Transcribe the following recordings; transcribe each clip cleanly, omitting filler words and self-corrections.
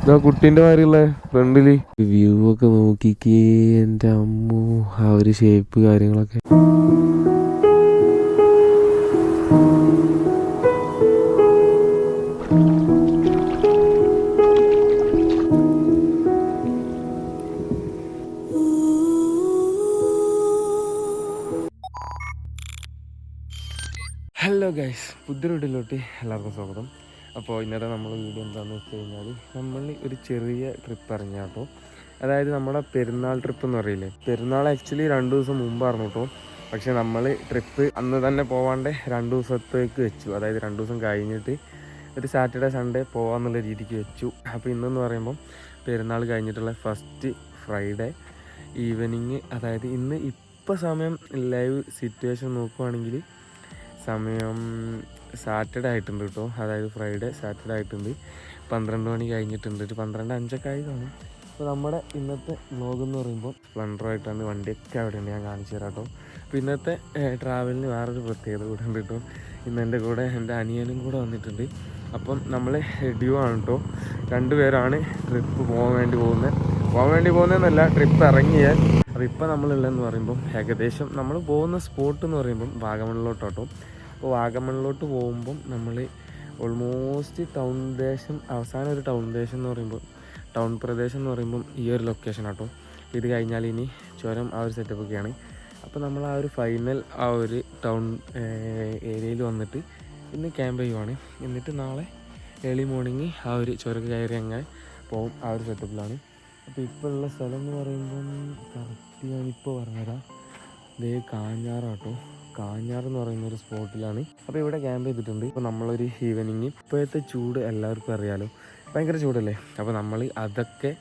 കുട്ടീൻ്റെ മാതിരിയുള്ള ഫ്രണ്ടില് വ്യൂ ഒക്കെ നോക്കിക്കേ എൻ്റെ അമ്മു. ആ ഒരു ഷേപ്പ് കാര്യങ്ങളൊക്കെ. ഹലോ ഗൈസ്, പുതിയൊരു വീഡിയോയിലോട്ട് എല്ലാവർക്കും സ്വാഗതം. അപ്പോൾ ഇന്നത്തെ നമ്മുടെ വീഡിയോ എന്താണെന്ന് വെച്ച് കഴിഞ്ഞാൽ നമ്മൾ ഒരു ചെറിയ ട്രിപ്പ് ഇറങ്ങിയ കേട്ടോ. അതായത് നമ്മുടെ പെരുന്നാൾ ട്രിപ്പ് എന്ന് പറയില്ലേ, പെരുന്നാൾ ആക്ച്വലി 2 ദിവസം മുമ്പായിരുന്നു കേട്ടോ. പക്ഷേ നമ്മൾ ട്രിപ്പ് അന്ന് തന്നെ പോവാണ്ട് 2 ദിവസത്തേക്ക് വെച്ചു. അതായത് 2 ദിവസം കഴിഞ്ഞിട്ട് ഒരു സാറ്റർഡേ സൺഡേ പോകാമെന്നുള്ള രീതിക്ക് വെച്ചു. അപ്പോൾ ഇന്നെന്ന് പറയുമ്പം പെരുന്നാൾ കഴിഞ്ഞിട്ടുള്ള ഫസ്റ്റ് ഫ്രൈഡേ ഈവനിങ്. അതായത് ഇന്ന് ഇപ്പോൾ സമയം ലൈവ് സിറ്റുവേഷൻ നോക്കുവാണെങ്കിൽ സമയം സാറ്റർഡേ ആയിട്ടുണ്ട് കേട്ടോ. അതായത് ഫ്രൈഡേ സാറ്റർഡേ ആയിട്ടുണ്ട്. 12 മണി കഴിഞ്ഞിട്ടുണ്ട്. ഒരു 12:05 ആയി കാണും. അപ്പോൾ നമ്മുടെ ഇന്നത്തെ വ്ലോഗ് എന്ന് പറയുമ്പോൾ സ്പ്ലെൻഡറായിട്ടാണ്. വണ്ടിയൊക്കെ അവിടെയുണ്ട്, ഞാൻ കാണിച്ചു തരാം കേട്ടോ. അപ്പോൾ ഇന്നത്തെ ട്രാവലിന് വേറൊരു പ്രത്യേകത കൂടെ ഉണ്ട് കേട്ടോ. ഇന്ന് എൻ്റെ കൂടെ എൻ്റെ അനിയനും കൂടെ വന്നിട്ടുണ്ട്. അപ്പം നമ്മൾ ഡ്യൂ ആണ് കേട്ടോ. 2 പേരാണ് ട്രിപ്പ് പോകാൻ വേണ്ടി പോകുന്നതെന്നല്ല, ട്രിപ്പ് ഇറങ്ങിയാൽ. അപ്പോൾ ഇപ്പം നമ്മളുള്ളതെന്ന് പറയുമ്പം ഏകദേശം നമ്മൾ പോകുന്ന സ്പോട്ട് എന്ന് പറയുമ്പം വാഗമണിലോട്ടോ. അപ്പോൾ വാഗമണിലോട്ട് പോകുമ്പം നമ്മൾ ഓൾമോസ്റ്റ് ടൗൺ ദേശം, അവസാനം ഒരു ടൗൺ ദേശം എന്ന് പറയുമ്പോൾ, ടൗൺ പ്രദേശം എന്ന് പറയുമ്പം ഈ ഒരു ലൊക്കേഷൻ ആട്ടോ. ഇത് കഴിഞ്ഞാൽ ഇനി ചുരം ആ ഒരു സെറ്റപ്പൊക്കെയാണ്. അപ്പോൾ നമ്മൾ ആ ഒരു ഫൈനൽ ആ ഒരു ടൗൺ ഏരിയയിൽ വന്നിട്ട് ഇന്ന് ക്യാമ്പ് ചെയ്യുവാണ്. എന്നിട്ട് നാളെ ഏർലി മോർണിംഗ് ആ ഒരു ചുരം കയറി അങ്ങനെ പോകും. ആ ഒരു സെറ്റപ്പിലാണ്. അപ്പോൾ ഇപ്പോൾ ഉള്ള സ്ഥലം എന്ന് പറയുമ്പം കറക്റ്റ് ഞാനിപ്പോൾ പറഞ്ഞുതരാം. ദേ കാഞ്ഞാറാട്ടോ. കാഞ്ഞാർ എന്ന് പറയുന്ന ഒരു സ്പോട്ടിലാണ്. അപ്പോൾ ഇവിടെ ക്യാമ്പ് ചെയ്തിട്ടുണ്ട്. ഇപ്പോൾ നമ്മളൊരു ഈവനിങ്, ഇപ്പോഴത്തെ ചൂട് എല്ലാവർക്കും അറിയാലോ, ഭയങ്കര ചൂടല്ലേ. അപ്പോൾ നമ്മൾ അതൊക്കെ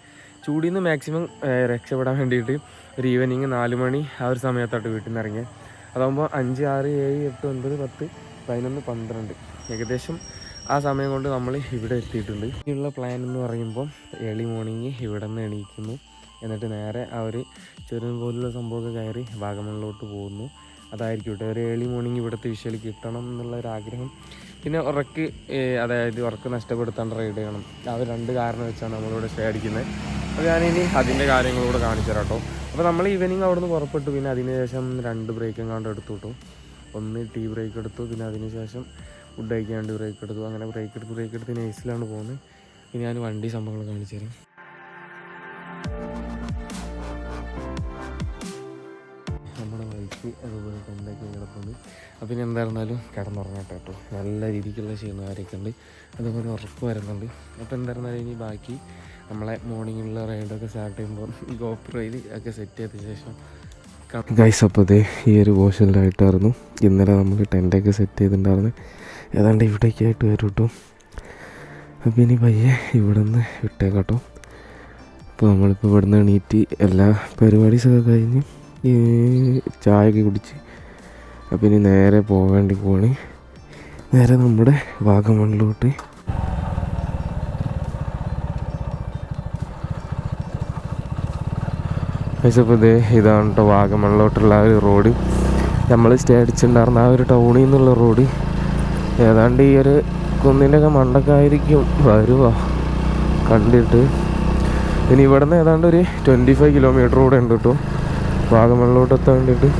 ചൂടിൽ നിന്ന് മാക്സിമം രക്ഷപ്പെടാൻ വേണ്ടിയിട്ട് ഒരു ഈവനിങ് 4 മണി ആ ഒരു സമയത്തോട്ട് വീട്ടിൽ നിന്ന് ഇറങ്ങിയത്. അതാകുമ്പോൾ 5, 6, 7, 8, 9, 10, 11, 12 ഏകദേശം ആ സമയം കൊണ്ട് നമ്മൾ ഇവിടെ എത്തിയിട്ടുണ്ട്. ഇനിയുള്ള പ്ലാൻ എന്ന് പറയുമ്പം ഏർലി മോർണിംഗ് ഇവിടെ നിന്ന് എണീക്കുന്നു. എന്നിട്ട് നേരെ ആ ഒരു ചുരം പോലുള്ള സംഭവമൊക്കെ കയറി വാഗമണിലോട്ട് പോകുന്നു. അതായിരിക്കും കേട്ടോ ഒരു ഏർലി മോർണിംഗ് ഇവിടുത്തെ വിഷ്വൽ കിട്ടണം എന്നുള്ളൊരാഗ്രഹം. പിന്നെ അതായത് ഉറക്ക് നഷ്ടപ്പെടുത്താണ്ട് റൈഡ് ചെയ്യണം. ആ ഒരു 2 കാരണം വെച്ചാണ് നമ്മളിവിടെ സ്റ്റേ അടിക്കുന്നത്. അപ്പോൾ ഞാനിനി അതിൻ്റെ കാര്യങ്ങളൂടെ കാണിച്ചു തരാം കേട്ടോ. അപ്പോൾ നമ്മൾ ഈവനിങ് അവിടെ നിന്ന് പുറപ്പെട്ടു. പിന്നെ അതിനുശേഷം 2 ബ്രേക്കും കണ്ട് എടുത്തു കേട്ടോ. ഒന്ന് ടീ ബ്രേക്ക് എടുത്തു, പിന്നെ അതിനുശേഷം ഫുഡ് കഴിക്കാണ്ട് ബ്രേക്ക് എടുത്തു. അങ്ങനെ ബ്രേക്ക് എടുത്ത് നൈസിലാണ് പോകുന്നത്. പിന്നെ ഞാൻ വണ്ടി സംഭവങ്ങൾ കാണിച്ചു തരാം. നമ്മുടെ ബൈക്ക് അതുപോലെ ടെൻ്റൊക്കെ കിടപ്പുണ്ട്. അപ്പം ഇനി എന്തായിരുന്നാലും കിടന്നുറങ്ങട്ടെ കേട്ടോ. നല്ല രീതിക്കുള്ള ക്ഷീണകാരൊക്കെ ഉണ്ട്, അതുപോലെ ഉറപ്പ് വരുന്നുണ്ട്. അപ്പോൾ എന്തായിരുന്നാലും ഇനി ബാക്കി നമ്മളെ മോർണിംഗിലുള്ള റൈഡൊക്കെ സ്റ്റാർട്ട് ചെയ്യുമ്പോൾ ഈ ഗോപ്രോയിൽ ഒക്കെ സെറ്റ് ചെയ്ത ശേഷം ഗൈസ്. അപ്പോൾ അതേ ഈ ഒരു പോർഷനിലായിട്ടായിരുന്നു ഇന്നലെ നമ്മൾ ടെൻ്റൊക്കെ സെറ്റ് ചെയ്തിട്ടുണ്ടായിരുന്നു. ഏതാണ്ട് ഇവിടേക്ക് ആയിട്ട് വരും കേട്ടോ. അപ്പോൾ ഇനി പയ്യെ ഇവിടെ നിന്ന് വിട്ടേക്കാട്ടോ. അപ്പോൾ നമ്മളിപ്പോൾ ഇവിടെ നിന്ന് എണീറ്റ് എല്ലാ പരിപാടീസൊക്കെ കഴിഞ്ഞ് ചായയൊക്കെ കുടിച്ച് അപ്പം ഇനി നേരെ പോവേണ്ടി പോവാണ്. നേരെ നമ്മുടെ വാഗമണിലോട്ട്. അപ്പോൾ ഇതേ ഇതാണ് കേട്ടോ വാഗമണിലോട്ടുള്ള ആ ഒരു റോഡ്. നമ്മൾ സ്റ്റേ അടിച്ചിട്ടുണ്ടായിരുന്ന ആ ഒരു ടൗണിൽ നിന്നുള്ള റോഡ്. ഏതാണ്ട് ഈ ഒരു കുന്നിൻ്റെയൊക്കെ മണ്ടക്കായിരിക്കും വരുക കണ്ടിട്ട്. ഇനി ഇവിടെ നിന്ന് ഏതാണ്ട് ഒരു 25 കിലോമീറ്റർ കൂടെ ഉണ്ട് കേട്ടോ വാഗമണിലോട്ട് എത്താൻ വേണ്ടിയിട്ട്.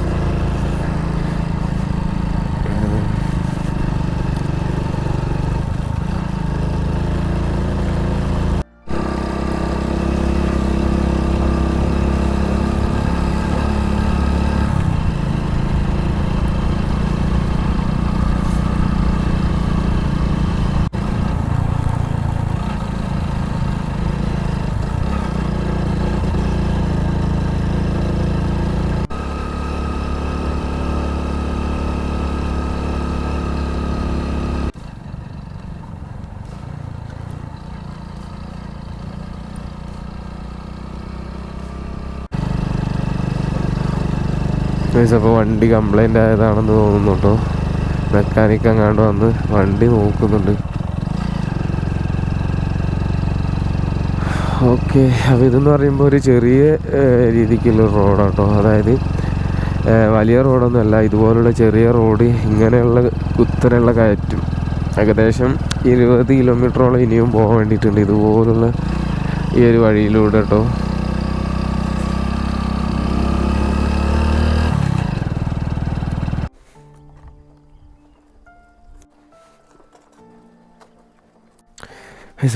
അപ്പോൾ വണ്ടി കംപ്ലൈൻ്റ് ആയതാണെന്ന് തോന്നുന്നു കേട്ടോ. മെക്കാനിക്ക് അങ്ങാണ്ട് വന്ന് വണ്ടി നോക്കുന്നുണ്ട്. ഓക്കെ. അപ്പോൾ ഇതെന്ന് പറയുമ്പോൾ ഒരു ചെറിയ രീതിക്കുള്ള റോഡാണ് കേട്ടോ. അതായത് വലിയ റോഡൊന്നുമല്ല, ഇതുപോലുള്ള ചെറിയ റോഡ്. ഇങ്ങനെയുള്ള കുത്തനെയുള്ള കയറ്റും ഏകദേശം 20 കിലോമീറ്ററോളം ഇനിയും പോകാൻ വേണ്ടിയിട്ടുണ്ട്. ഇതുപോലുള്ള ഈ ഒരു വഴിയിലൂടെ കേട്ടോ.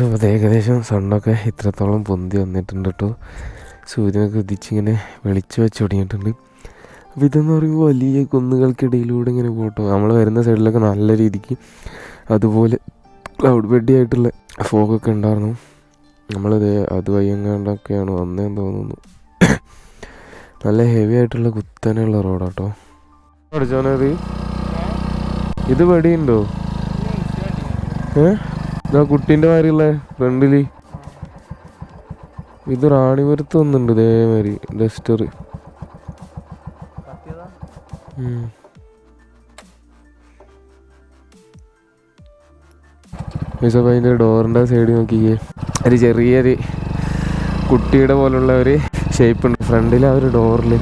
അപ്പോൾ ഏകദേശം സണ്ണൊക്കെ ഇത്രത്തോളം പൊന്തി വന്നിട്ടുണ്ട് കേട്ടോ. സൂര്യനൊക്കെ ഉദിച്ചിങ്ങനെ വെളിച്ചു വെച്ച് തുടങ്ങിയിട്ടുണ്ട്. അപ്പോൾ ഇതെന്ന് പറയുമ്പോൾ വലിയ കുന്നുകൾക്കിടയിലൂടെ ഇങ്ങനെ പോട്ടോ. നമ്മൾ വരുന്ന സൈഡിലൊക്കെ നല്ല രീതിക്ക് അതുപോലെ ക്ലൗഡ് ബെഡി ആയിട്ടുള്ള ഫോഗൊക്കെ ഉണ്ടായിരുന്നു. നമ്മളത് അതുവഴി എങ്ങാണ്ടൊക്കെയാണ് വന്നതെന്ന് തോന്നുന്നു. നല്ല ഹെവി ആയിട്ടുള്ള കുത്തനെയുള്ള റോഡാട്ടോ. പഠിച്ചോനത് ഇത് വെടിയുണ്ടോ? ഇതാ കുട്ടീൻ്റെ മാതിരിയുള്ള ഫ്രണ്ടില് ഇത് റാണിപുരത്ത് വന്നിട്ടുണ്ട് ഇതേമാതിരി ഡസ്റ്റർ. അപ്പോൾ അതിൻ്റെ ഡോറിൻ്റെ സൈഡ് നോക്കിക്കേ, ഒരു ചെറിയൊരു കുട്ടിയുടെ പോലുള്ള ഒരു ഷേപ്പ് ഉണ്ട് ഫ്രണ്ടിൽ ആ ഒരു ഡോറിൽ.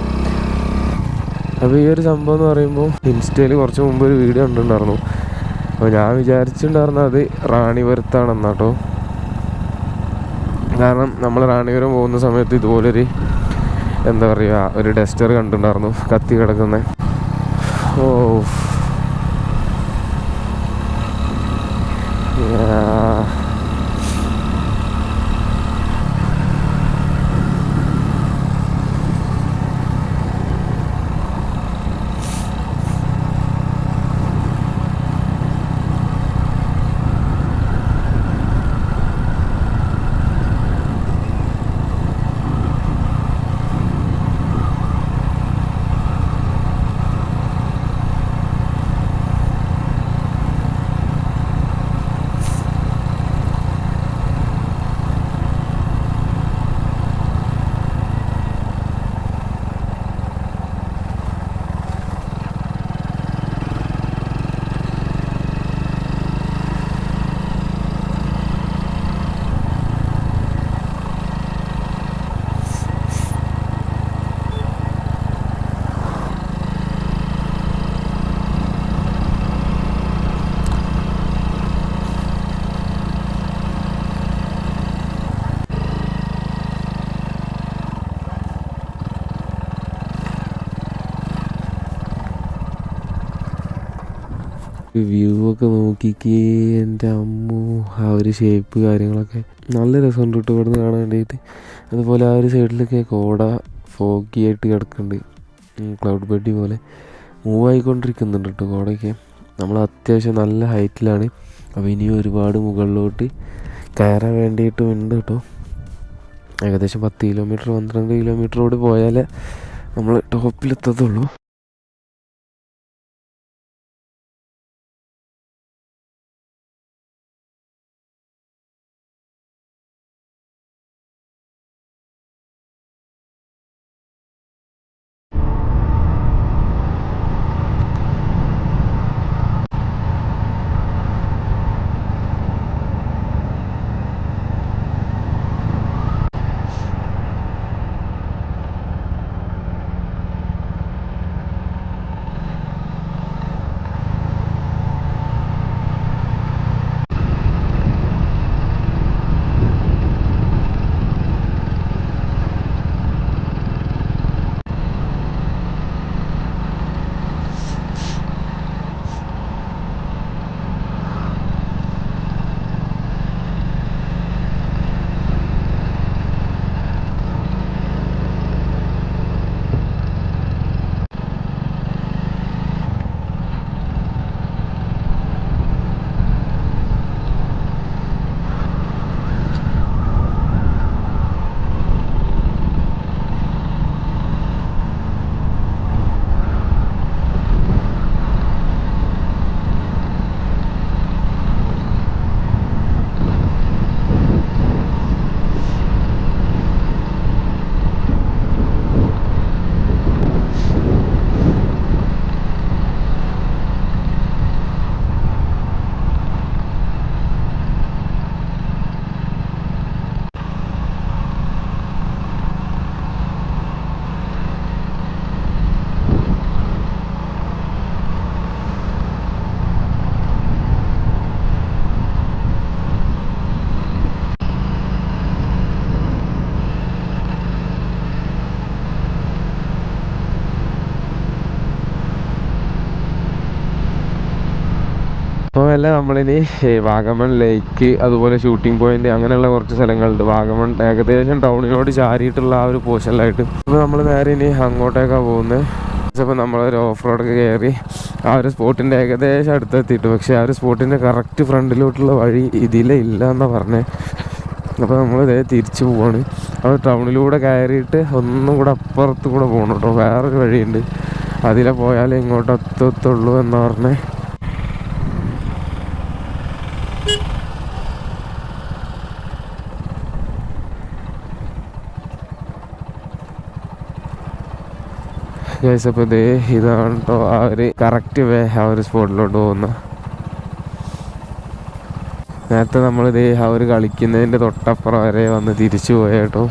അപ്പോൾ ഈ ഒരു സംഭവം എന്ന് പറയുമ്പോൾ ഇൻസ്റ്റയിൽ കുറച്ച് മുമ്പ് ഒരു വീഡിയോ കണ്ടിട്ടുണ്ടായിരുന്നു. അപ്പോൾ ഞാൻ വിചാരിച്ചിട്ടുണ്ടായിരുന്നു അത് റാണിപുരത്താണെന്നാട്ടോ. കാരണം നമ്മൾ റാണിപുരം പോകുന്ന സമയത്ത് ഇതുപോലൊരു എന്താ പറയുക ഒരു ഡസ്റ്റർ കണ്ടിട്ടുണ്ടായിരുന്നു കത്തി കിടക്കുന്നത്. ഓ വ്യൂ ഒക്കെ നോക്കിക്കേ എൻ്റെ അമ്മോ. ആ ഒരു ഷേപ്പ് കാര്യങ്ങളൊക്കെ നല്ല രസമുണ്ട് കേട്ടോ ഇവിടെ നിന്ന് കാണാൻ വേണ്ടിയിട്ട്. അതുപോലെ ആ ഒരു സൈഡിലൊക്കെ കോട ഫോഗി ആയിട്ട് കിടക്കുന്നുണ്ട്, ക്ലൗഡ് ബെഡി പോലെ മൂവ് ആയിക്കൊണ്ടിരിക്കുന്നുണ്ട് കേട്ടോ കോടയൊക്കെ. നമ്മൾ അത്യാവശ്യം നല്ല ഹൈറ്റിലാണ്. അപ്പോൾ ഇനിയും ഒരുപാട് മുകളിലോട്ട് കയറാൻ വേണ്ടിയിട്ടും ഉണ്ട് കേട്ടോ. ഏകദേശം 10 കിലോമീറ്റർ 12 കിലോമീറ്ററോട് പോയാലേ നമ്മൾ ടോപ്പിലെത്തത്തുള്ളൂ. മെല്ലെ നമ്മളിനി വാഗമൺ ലേക്ക്, അതുപോലെ ഷൂട്ടിംഗ് പോയിന്റ്, അങ്ങനെയുള്ള കുറച്ച് സ്ഥലങ്ങളുണ്ട്. വാഗമൺ ഏകദേശം ടൗണിനോട് ചാരിയിട്ടുള്ള ആ ഒരു പോർഷനിലായിട്ട്. അപ്പോൾ നമ്മൾ നേരെ ഇനി അങ്ങോട്ടേക്കാണ് പോകുന്നത്. അപ്പോൾ നമ്മളൊരു ഓഫ് റോഡൊക്കെ കയറി ആ ഒരു സ്പോട്ടിൻ്റെ ഏകദേശം അടുത്തെത്തിയിട്ടു. പക്ഷേ ആ ഒരു സ്പോട്ടിൻ്റെ കറക്റ്റ് ഫ്രണ്ടിലോട്ടുള്ള വഴി ഇതിലേ ഇല്ല എന്നാണ് പറഞ്ഞത്. അപ്പോൾ നമ്മളിതേ തിരിച്ചു പോവാണ്. അപ്പോൾ ടൗണിലൂടെ കയറിയിട്ട് ഒന്നും കൂടെ അപ്പുറത്ത് കൂടെ പോകണം കേട്ടോ. വേറൊരു വഴിയുണ്ട്, അതിലെ പോയാലേ ഇങ്ങോട്ട് എത്തത്തുള്ളൂ എന്ന് പറഞ്ഞേ. അപ്പോൾ ഇതേ ഇതാണ് കേട്ടോ ആ ഒരു കറക്റ്റ് വേ ആ ഒരു സ്പോട്ടിലോട്ട് പോകുന്ന. നേരത്തെ നമ്മളിതേ ആ ഒരു കളിക്കുന്നതിൻ്റെ തൊട്ടപ്പുറം വരെ വന്ന് തിരിച്ചു പോയ കേട്ടോ.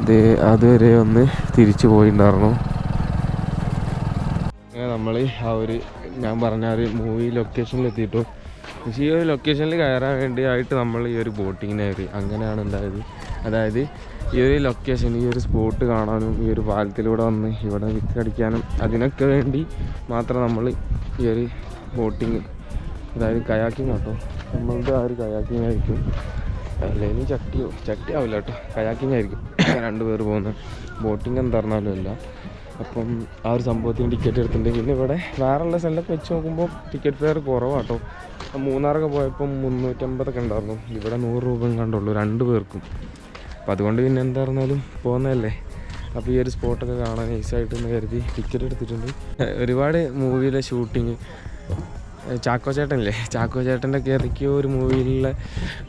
ഇത് അതുവരെ ഒന്ന് തിരിച്ചു പോയിട്ടുണ്ടായിരുന്നു. അങ്ങനെ നമ്മൾ ആ ഒരു ഞാൻ പറഞ്ഞ ഒരു മൂവി ലൊക്കേഷനിൽ എത്തിയിട്ടു. പക്ഷേ ഈ ഒരു ലൊക്കേഷനിൽ കയറാൻ വേണ്ടിയായിട്ട് നമ്മൾ ഈ ഒരു ബോട്ടിങ്ങിന് കയറി. അങ്ങനെയാണ് ഉണ്ടായത്. അതായത് ഈ ഒരു ലൊക്കേഷൻ, ഈ ഒരു സ്പോട്ട് കാണാനും ഈ ഒരു പാലത്തിലൂടെ വന്ന് ഇവിടെ വിക്കടിക്കാനും അതിനൊക്കെ വേണ്ടി മാത്രം നമ്മൾ ഈ ഒരു ബോട്ടിങ്, അതായത് കയാക്കിങ് കേട്ടോ. നമ്മളുടെ ആ ഒരു കയാക്കിങ് ആയിരിക്കും, അല്ലെങ്കിൽ ചട്ടി ആവില്ല കേട്ടോ, കയാക്കിങ് ആയിരിക്കും 2 പേർ പോകുന്നത്. ബോട്ടിങ് എന്താ പറഞ്ഞാലും അല്ല. അപ്പം ആ ഒരു സംഭവത്തിന് ടിക്കറ്റ് എടുത്തിട്ടുണ്ട്. പിന്നെ ഇവിടെ വേറെയുള്ള സ്ഥലമൊക്കെ വെച്ച് നോക്കുമ്പോൾ ടിക്കറ്റ് ഫെയർ കുറവാട്ടോ. മൂന്നാറൊക്കെ പോയപ്പം 350 ഉണ്ടായിരുന്നു. ഇവിടെ 100 രൂപ കണ്ടുള്ളൂ 2 പേർക്കും. അപ്പോൾ അതുകൊണ്ട് പിന്നെ എന്താ പറഞ്ഞാലും പോകുന്നതല്ലേ. അപ്പോൾ ഈ ഒരു സ്പോട്ടൊക്കെ കാണാൻ നൈസായിട്ടെന്ന് കരുതി ടിക്കറ്റ് എടുത്തിട്ടുണ്ട്. ഒരുപാട് മൂവിയിലെ ഷൂട്ടിങ്, ചാക്കോ ചേട്ടനില്ലേ, ചാക്കോ ചേട്ടൻ്റെ ഒക്കെ ഏതൊക്കെയോ ഒരു മൂവിയിലുള്ള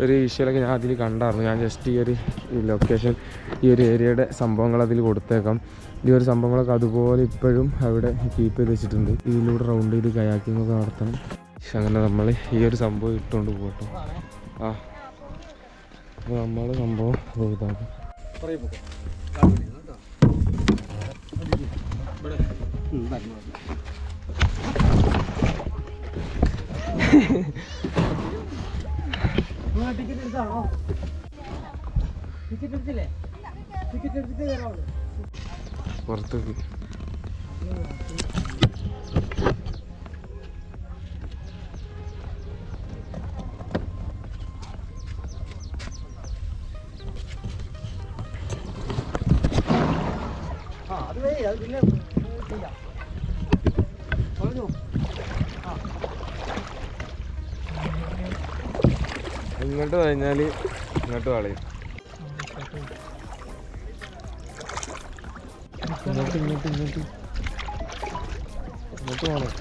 ഒരു വിഷ്വലൊക്കെ ഞാൻ അതിൽ കണ്ടായിരുന്നു. ഞാൻ ജസ്റ്റ് ഈ ഒരു ലൊക്കേഷൻ, ഈ ഒരു ഏരിയയുടെ സംഭവങ്ങൾ അതിൽ കൊടുത്തേക്കാം. ഈ ഒരു സംഭവങ്ങളൊക്കെ അതുപോലെ ഇപ്പോഴും അവിടെ കീപ്പ് ചെയ്ത് വെച്ചിട്ടുണ്ട്. ഇതിലൂടെ റൗണ്ട് ചെയ്ത് കയാക്കിംഗ് ഒക്കെ നടത്തണം. അങ്ങനെ നമ്മൾ ഈ ഒരു സംഭവം ഇട്ടുകൊണ്ട് പോകട്ടോ. അപ്പോൾ നമ്മൾ സംഭവം ഇതാണ്. പുറത്തേക്ക് ഇങ്ങോട്ട് കഴിഞ്ഞാൽ ഇങ്ങോട്ട് കളയും. ഇങ്ങോട്ട് പോകണം.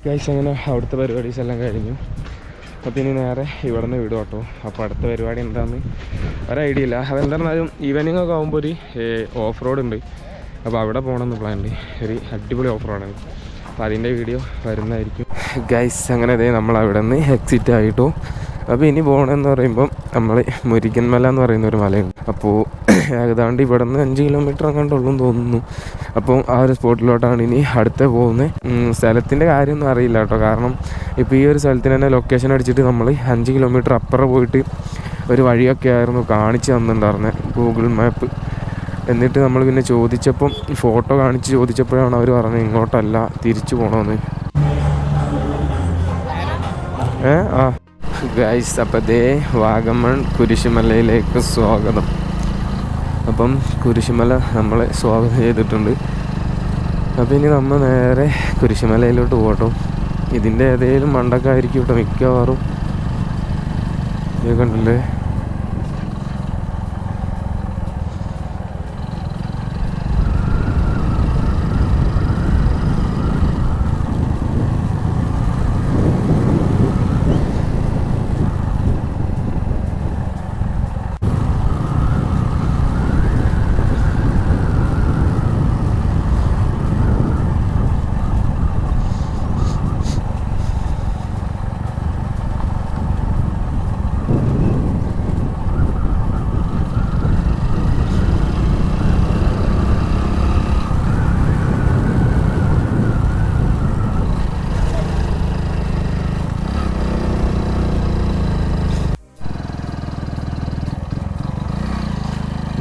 ഗൈസ്, അങ്ങനെ അവിടുത്തെ പരിപാടീസ് എല്ലാം കഴിഞ്ഞു. അപ്പോൾ ഇനി നേരെ ഇവിടെ നിന്ന് വിടും കേട്ടോ. അപ്പോൾ അടുത്ത പരിപാടി എന്താണെന്ന് ഒരു ഐഡിയ ഇല്ല. അതെന്തായിരുന്നാലും ഈവനിങ് ഒക്കെ ആകുമ്പോൾ ഒരു ഓഫ് റോഡ് ഉണ്ട്. അപ്പോൾ അവിടെ പോകണമെന്ന് പ്ലാൻ ഉണ്ട്. ഒരു അടിപൊളി ഓഫ് റോഡാണ്. അപ്പോൾ അതിൻ്റെ വീഡിയോ വരുന്നതായിരിക്കും. ഗൈസ്, അങ്ങനെ ഇതേ നമ്മൾ അവിടെ നിന്ന് എക്സിറ്റ് ആയിട്ടോ. അപ്പോൾ ഇനി പോകണമെന്ന് പറയുമ്പം നമ്മൾ മുരിക്കൻ മല എന്ന് പറയുന്ന ഒരു മലയുണ്ട്. അപ്പോൾ ഏതാണ്ട് ഇവിടെ നിന്ന് 5 കിലോമീറ്റർ അങ്ങോട്ടുള്ളൂ എന്ന് തോന്നുന്നു. അപ്പോൾ ആ ഒരു സ്പോട്ടിലോട്ടാണ് ഇനി അടുത്ത പോകുന്നത്. സ്ഥലത്തിൻ്റെ കാര്യമൊന്നും അറിയില്ല കേട്ടോ. കാരണം ഇപ്പോൾ ഈ ഒരു സ്ഥലത്തിന് തന്നെ ലൊക്കേഷൻ അടിച്ചിട്ട് നമ്മൾ 5 കിലോമീറ്റർ അപ്പുറം പോയിട്ട് ഒരു വഴിയൊക്കെ ആയിരുന്നു കാണിച്ച് തന്നിട്ടുണ്ടായിരുന്നത്, ഗൂഗിൾ മാപ്പ്. എന്നിട്ട് നമ്മൾ പിന്നെ ചോദിച്ചപ്പം, ഫോട്ടോ കാണിച്ച് ചോദിച്ചപ്പോഴാണ് അവർ പറഞ്ഞത് ഇങ്ങോട്ടല്ല, തിരിച്ചു പോകണമെന്ന്. ഗൈസ്, അപ്പോൾ ദേ വാഗമൺ കുരിശുമലയിലേക്ക് സ്വാഗതം. അപ്പം കുരിശുമല നമ്മളെ സ്വാഗതം ചെയ്തിട്ടുണ്ട്. അപ്പോൾ ഇനി നമ്മൾ നേരെ കുരിശുമലയിലോട്ട് പോകട്ടോ. ഇതിൻ്റെ ഏതെങ്കിലും മണ്ടക്കായിരിക്കും ഇവിടെ മിക്കവാറും. ഇത് കണ്ടില്ലേ?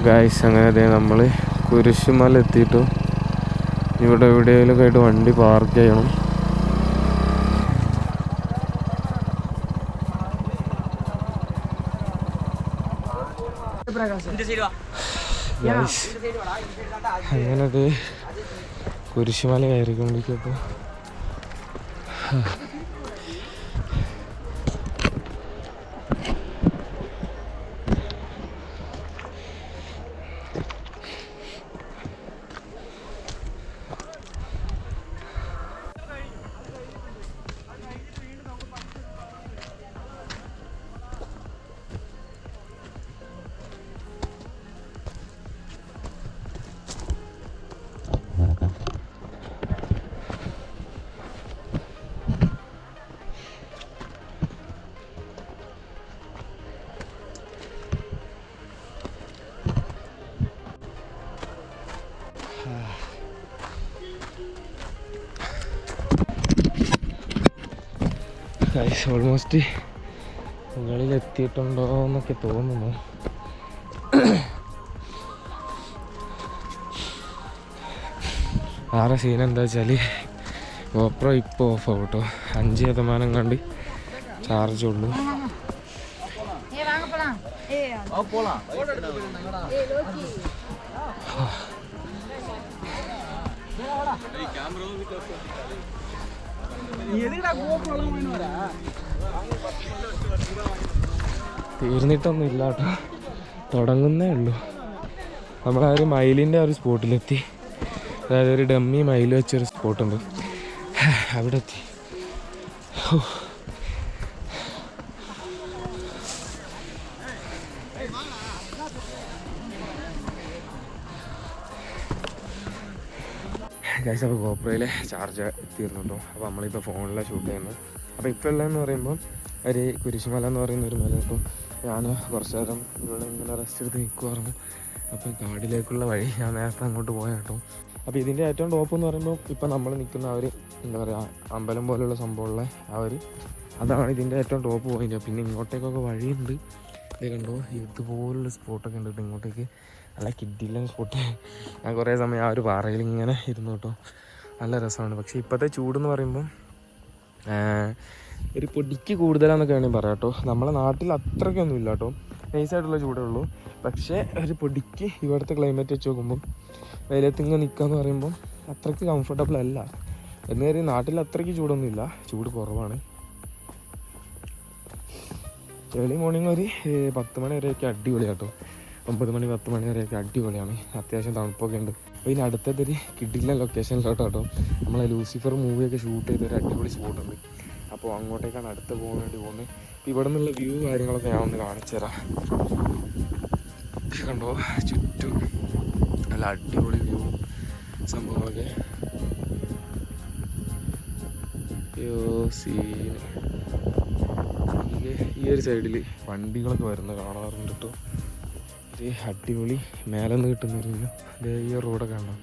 ഗായ്സ്, അങ്ങനെ നമ്മൾ കുരിശുമല എത്തിയിട്ടു. ഇവിടെ എവിടെയെങ്കിലുമൊക്കെ ആയിട്ട് വണ്ടി പാർക്ക് ചെയ്യണം. അങ്ങനത് കുരിശുമല കയറിക്കൊണ്ടിരിക്കപ്പോൾ ഓൾമോസ്റ്റ് മുകളിൽ എത്തിയിട്ടുണ്ടോ എന്നൊക്കെ തോന്നുന്നു. ആറെ സീൻ എന്താ വെച്ചാൽ GoPro ഇപ്പോൾ ഓഫ് ആവും കേട്ടോ. 5% കണ്ട് ചാർജ് ഉള്ളൂ. തീർന്നിട്ടൊന്നും ഇല്ല കേട്ടോ, തുടങ്ങുന്നേ ഉള്ളൂ. നമ്മളാ ഒരു മയിലിൻ്റെ ഒരു സ്പോട്ടിലെത്തി. അതായത് ഒരു ഡമ്മി മയിൽ വെച്ചൊരു സ്പോട്ടുണ്ട്, അവിടെ എത്തി. ഗൈസ്, അപ്പോൾ GoProയിലെ ചാർജ് തീർന്നുണ്ടോ. അപ്പോൾ നമ്മളിപ്പോൾ ഫോണിലാണ് ഷൂട്ട് ചെയ്യുന്നത്. അപ്പോൾ ഇപ്പോൾ ഉള്ളതെന്ന് പറയുമ്പോൾ ഒരു കുരിശുമല എന്ന് പറയുന്ന ഒരു മല. ഇപ്പം ഞാൻ കുറച്ച് നേരം ഇവിടെ ഇങ്ങനെ റെസ്റ്റ് എടുത്ത് നിൽക്കുമായിരുന്നു. അപ്പോൾ കാടിലേക്കുള്ള വഴി ഞാൻ നേരത്തെ അങ്ങോട്ട് പോയ കേട്ടോ. അപ്പോൾ ഇതിൻ്റെ ഏറ്റവും ടോപ്പ് എന്ന് പറയുമ്പോൾ ഇപ്പം നമ്മൾ നിൽക്കുന്ന ആ ഒരു എന്താ പറയുക അമ്പലം പോലുള്ള സംഭവമുള്ള ആ ഒരു അതാണ് ഇതിൻ്റെ ഏറ്റവും ടോപ്പ് പോയിന്റ്. പിന്നെ ഇങ്ങോട്ടേക്കൊക്കെ വഴിയുണ്ട്. ഇത് കണ്ടോ, ഇതുപോലുള്ള സ്പോട്ടൊക്കെ ഉണ്ട് കേട്ടോ. ഇങ്ങോട്ടേക്ക് നല്ല കിഡിലൻ സ്പോട്ട്. ഞാൻ കുറേ സമയം ആ ഒരു പാറയിൽ ഇങ്ങനെ ഇരുന്നു കേട്ടോ. നല്ല രസമാണ്. പക്ഷേ ഇപ്പോഴത്തെ ചൂടെന്ന് പറയുമ്പം ഒരു പൊടിക്ക് കൂടുതലാണെന്നൊക്കെ വേണമെങ്കിൽ പറയാം കേട്ടോ. നമ്മളെ നാട്ടിൽ അത്രയ്ക്കൊന്നും ഇല്ല കേട്ടോ, നൈസായിട്ടുള്ള ചൂടേ ഉള്ളൂ. പക്ഷേ ഒരു പൊടിക്ക് ഇവിടുത്തെ ക്ലൈമറ്റ് വെച്ച് നോക്കുമ്പം വെയിലത്തിങ്ങ് നിൽക്കുകയെന്ന് പറയുമ്പം അത്രയ്ക്ക് കംഫർട്ടബിൾ അല്ല. എന്ന് കയറി നാട്ടിൽ അത്രയ്ക്ക് ചൂടൊന്നുമില്ല, ചൂട് കുറവാണ്. ഏർലി മോർണിംഗ് ഒരു 10 മണി വരെയൊക്കെ അടിപൊളിയാണ് കേട്ടോ. 9 മണി 10 മണി വരെയൊക്കെ അടിപൊളിയാണ്. അത്യാവശ്യം തണുപ്പൊക്കെ ഉണ്ട്. അപ്പോൾ ഇതിന് അടുത്തൊരു കിഡിലെ ലൊക്കേഷനിലോട്ടോ കേട്ടോ നമ്മളെ ലൂസിഫർ മൂവിയൊക്കെ ഷൂട്ട് ചെയ്തൊരു അടിപൊളി സ്പോട്ടുണ്ട്. അപ്പോൾ അങ്ങോട്ടേക്കാണ് അടുത്ത് പോകാൻ വേണ്ടി പോകുന്നത്. അപ്പോൾ ഇവിടെ നിന്നുള്ള വ്യൂ കാര്യങ്ങളൊക്കെ ഞാൻ ഒന്ന് കാണിച്ചു തരാം. കണ്ടോ, ചുറ്റും നല്ല അടിപൊളി വ്യൂ സംഭവങ്ങളൊക്കെ. സീന് ഈ ഒരു സൈഡിൽ വണ്ടികളൊക്കെ വരുന്നത് കാണാറുണ്ട് കേട്ടോ. ഒരു അടിപൊളി മേലെ നിന്ന് കിട്ടുന്നൊരു വ്യൂ. അതേ ഈ റോഡൊക്കെ കണ്ടോ,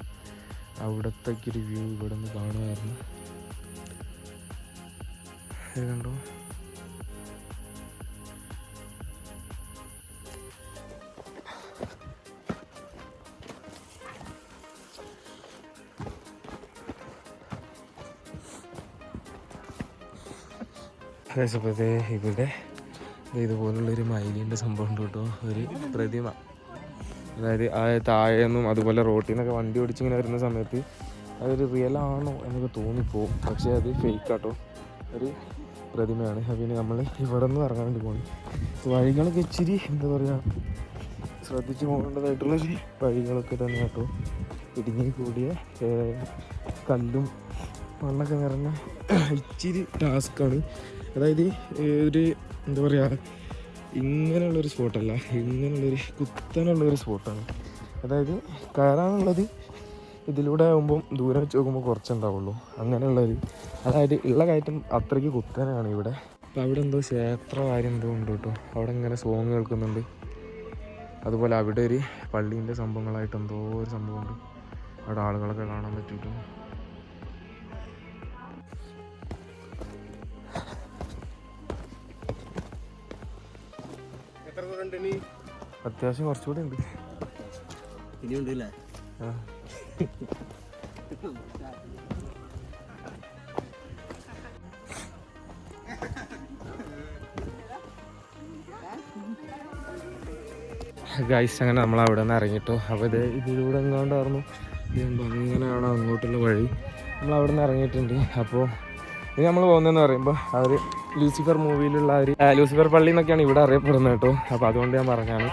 അവിടത്തേക്ക് ഒരു വ്യൂ ഇവിടെ നിന്ന് കാണുമായിരുന്നു. കണ്ടോ, അതേസപ്പോഴത്തെ ഇവിടെ ഇതുപോലുള്ളൊരു മയിലിൻ്റെ സംഭവം ഉണ്ട് കേട്ടോ. ഒരു പ്രതിമ, അതായത് ആ താഴെയൊന്നും അതുപോലെ റോട്ടിൽ നിന്നൊക്കെ വണ്ടി ഓടിച്ചിങ്ങനെ വരുന്ന സമയത്ത് അതൊരു റിയൽ ആണോ എന്നൊക്കെ തോന്നിപ്പോവും. പക്ഷേ അത് ഫേക്ക് ആട്ടോ. ഒരു പ്രതിമയാണ്. പിന്നെ നമ്മൾ ഇവിടെ നിന്ന് ഇറങ്ങാൻ വേണ്ടി പോകുന്നു. വഴികളൊക്കെ ഇച്ചിരി എന്താ പറയുക ശ്രദ്ധിച്ച് പോകേണ്ടതായിട്ടുള്ളൊരു വഴികളൊക്കെ തന്നെ കേട്ടോ. ഇടുങ്ങി കൂടിയ കല്ലും മണ്ണൊക്കെ നിറഞ്ഞ ഇച്ചിരി ടാസ്ക്കാണ്. അതായത് ഒരു എന്താ പറയുക ഇങ്ങനെയുള്ളൊരു സ്പോട്ടല്ല, ഇങ്ങനെയുള്ളൊരു കുത്തനുള്ളൊരു സ്പോട്ടാണ്. അതായത് കയറാനുള്ളത് ഇതിലൂടെ ആകുമ്പം ദൂരം വെച്ച് നോക്കുമ്പോൾ കുറച്ചുണ്ടാവുള്ളൂ അങ്ങനെയുള്ളൊരു. അതായത് ഉള്ള കയറ്റം അത്രയ്ക്ക് കുത്തനാണ് ഇവിടെ. അപ്പം അവിടെ എന്തോ ക്ഷേത്ര കാര്യം എന്തോ ഉണ്ട് കേട്ടോ. അവിടെ ഇങ്ങനെ സോങ് കേൾക്കുന്നുണ്ട്. അതുപോലെ അവിടെ ഒരു പള്ളീൻ്റെ സംഭവങ്ങളായിട്ട് എന്തോ ഒരു സംഭവമുണ്ട്. അവിടെ ആളുകളൊക്കെ കാണാൻ പറ്റിയിട്ട് അത്യാവശ്യം കുറച്ചുകൂടി ഉണ്ട്. ഇനിയുണ്ടല്ലേ? ഗൈസ് അങ്ങനെ നമ്മൾ അവിടെ നിന്ന് ഇറങ്ങിട്ടോ. അപ്പോൾ ഇതിലൂടെ എങ്ങാണ്ടായിരുന്നു ഇങ്ങനെയാണോ അങ്ങോട്ടുള്ള വഴി. നമ്മൾ അവിടെ നിന്ന് ഇറങ്ങിയിട്ടുണ്ട്. അപ്പോൾ ഇനി നമ്മൾ പോകുന്നതെന്ന് പറയുമ്പോൾ അവർ ലൂസിഫർ മൂവിയിലുള്ള ലൂസിഫർ പള്ളി എന്നൊക്കെയാണ് ഇവിടെ അറിയപ്പെടുന്നത് കേട്ടോ. അപ്പോൾ അതുകൊണ്ട് ഞാൻ പറഞ്ഞാണ്.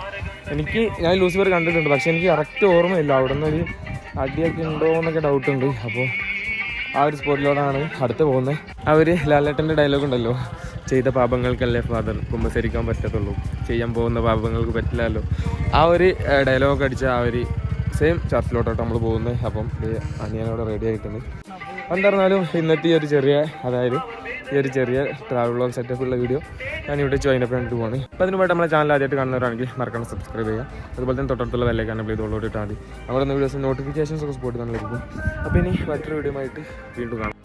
ഞാൻ ലൂസിഫർ കണ്ടിട്ടുണ്ട്, പക്ഷെ എനിക്ക് കറക്റ്റ് ഓർമ്മയില്ല അവിടെ നിന്ന് ഒരു അടിയൊക്കെ ഉണ്ടോ എന്നൊക്കെ ഡൗട്ടുണ്ട്. അപ്പോൾ ആ ഒരു സ്പോട്ടിലോടാണ് അടുത്ത് പോകുന്നത്. അവർ ലാലേട്ടൻ്റെ ഡയലോഗ് ഉണ്ടല്ലോ, ചെയ്ത പാപങ്ങൾക്കല്ലേ ഫാദർ കുമ്പസരിക്കാൻ പറ്റത്തുള്ളൂ, ചെയ്യാൻ പോകുന്ന പാപങ്ങൾക്ക് പറ്റില്ലല്ലോ. ആ ഒരു ഡയലോഗ് അടിച്ച ആ ഒരു സെയിം ചർച്ചിലോട്ടാണ് നമ്മൾ പോകുന്നത്. അപ്പം അനിയനോട് റെഡി ആയിട്ടുണ്ട്. എന്തായിരുന്നാലും ഇന്നത്തെ ഈ ഒരു ചെറിയ ട്രാവൽ വ്ളോഗ് സെറ്റപ്പുള്ള വീഡിയോ ഞാനിവിടെ ജോയിനപ്പ് വേണ്ടിയിട്ട് പോകുന്നത്. അപ്പോൾ അതിന് വേണ്ടി നമ്മളെ ചാനൽ ആദ്യമായിട്ട് കാണുന്നവരാണെങ്കിൽ മറക്കണം സബ്സ്ക്രൈബ് ചെയ്യുക. അതുപോലെ തന്നെ തൊട്ടടുത്തുള്ള ബെല്ലൈക്കൺ പ്ലീസ് ഓൾറെഡി ഇട്ടാൽ മതി. നമ്മുടെ വീഡിയോസ് നോട്ടിഫിക്കേഷൻസ് ഒക്കെ സ്പോട്ട് തന്നെ ലഭിക്കും. അപ്പോൾ ഇനി മറ്റൊരു വീഡിയോ ആയിട്ട് വീണ്ടും കാണാം.